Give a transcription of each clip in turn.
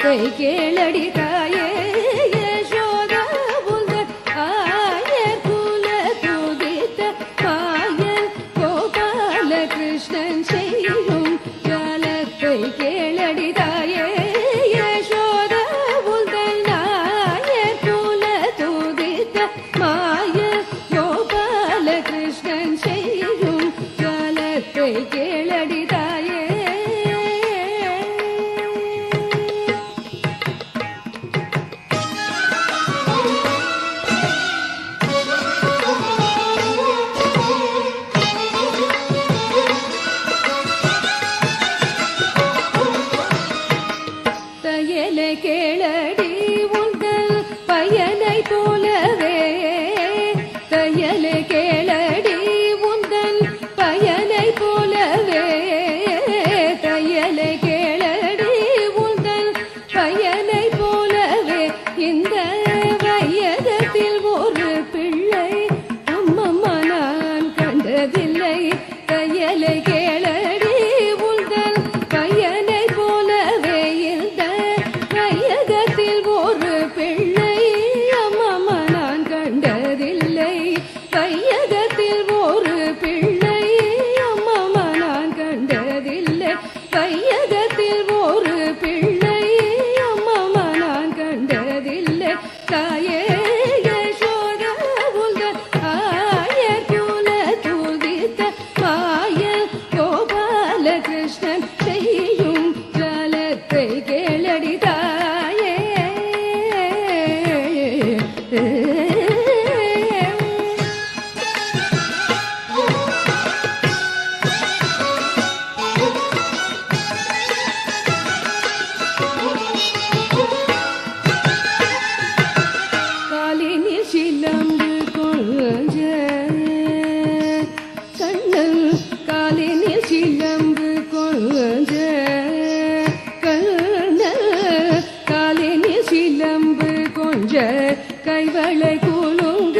ஜலத்தை கேளடி தாயே யசோதா உந்தன் ஆய குல துதித்த மாயன் கோபால கிருஷ்ணன் செய்யும் ஜலத்தை கேளடி தாயே யசோதா உந்தன் ஆய குல துதித்த மாயன் கோபால கிருஷ்ணன் செய்யும் ஜலத்தை கேளடி தாயே. தையலை கேளடி உந்தன் பையனை போலவே தையலை கேளடி உந்தன் பையனை போலவே தையலை கேளடி உந்தன் பையனை போலவே இந்த வையகத்தில் ஒரு பிள்ளை அம்மம்மா நான் கண்டதில்லை. தையலை கேளடி உந்தன் பையனை போலவே இந்த வையகத்தில் ஒரு பிள்ளை அம்மம்மா நான் கண்டதில்லை. வையகத்தில் ஒரு பிள்ளை அம்மம்மா நான் கண்டதில்லை. வையகத்தில் ஒரு பிள்ளை அம்மம்மா நான் கண்டதில்லை. தாயே யசோதா உந்தன் ஆய குல துதித்த மாயன் கோபால கிருஷ்ணன் செய்யும் ஜலத்தை கேளடி தாயே. காலினில் சிலம்பு கொஞ்ச கண்ணன் காலினில் சிலம்பு கொஞ்ச கண்ணன் காலினில் சிலம்பு கொஞ்ச கைவளை குலுங்க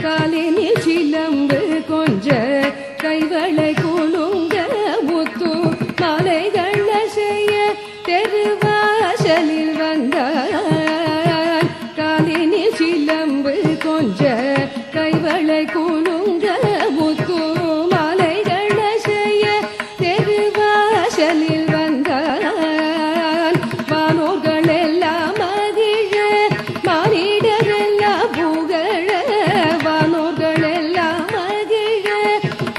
காலினில் சிலம்பு கொஞ்ச கைவளை குலுங்க முத்து மாலைகள் செய்ய தெருவாசலில் வந்தார். காலினில் சிலம்பு கொஞ்ச கைவளை குலுங்க முத்து மாலைகள் செய்ய தெருவாசலில் வந்தார். வானோர்கள் எல்லாம் மகிழ மானிடரெல்லாம் புகழ வானோர்கள் எல்லாம் மகிழ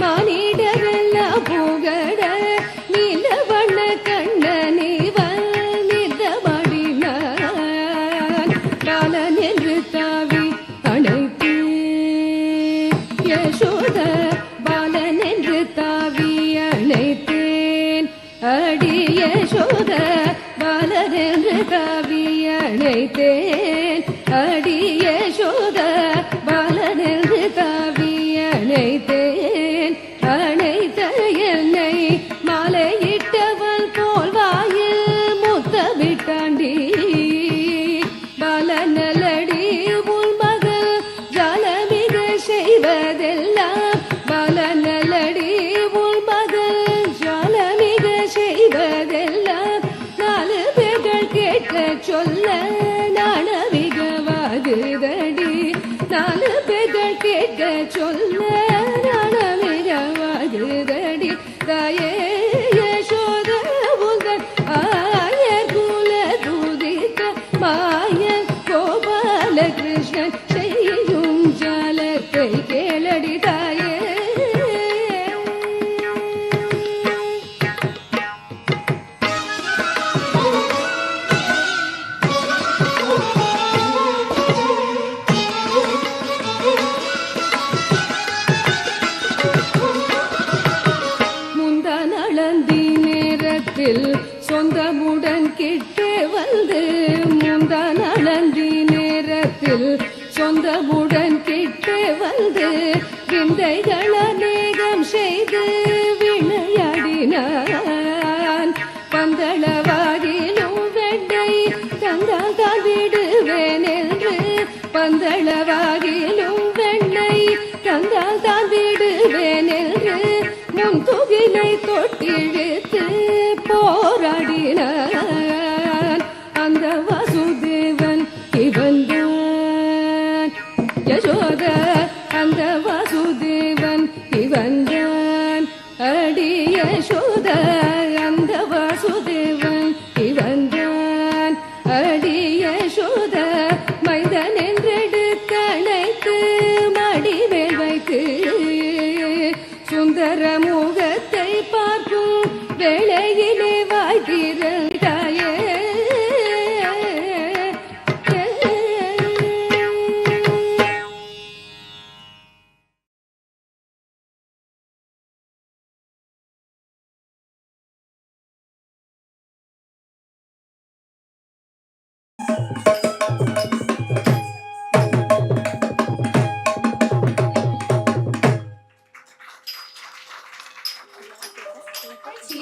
மானிடரெல்லாம் புகழ நீலவண்ண கண்ணனிவன் நிதமடினான். பாலன் என்று தாவி அணைத்து யசோதா பாலன் என்று தாவி அணைத்தேன் அடி யசோதா பாலன் என்று தாவி அணைத்தேன் அடி யசோதா பாலன் என்று தாவி அணைத்தேன். அணைத்த என்னை மாலையிட்டவள் போல் வாயில் முத்தமிட்டாண்டி பாலநலடி உன் மகள் ஜாலமிக செய்வதெல்லாம் பாலநலடி உன் மகள் ஜாலமிக செய்வதெல்லாம் நாலு பேர்கள் கேட்க சொல்ல நாணமிகவாகுதடி நாலு பேர்கள் கேட்க சொல்ல நாணமிகவாகுதடி. தாயே யசோதா உந்தன் ஆய குல துதித்த மாயன் கோபால கிருஷ்ணன் செய்யும் ஜலத்தை கேளடி தாயே. முந்தன் அளந்தி நேரத்தில் சொந்தமுடன் கிட்டே வந்து முந்தன் அளந்தி நேரத்தில் சொந்தமுடன் கிட்டே வந்து விந்தைகள் அநேகம் செய்து விளையாடினான். பந்தளவாகிலும் வெண்ணை தந்தால் தான் விடுவேன் என்று பந்தளவாகிலும் வெண்ணை தந்தால் தான் விடுவேன் என்று முன் துகிலை தொட்டிழுத்து போராடினான். முகத்தை பார்க்கும் வேளையிலே வாய் திறந்தாயே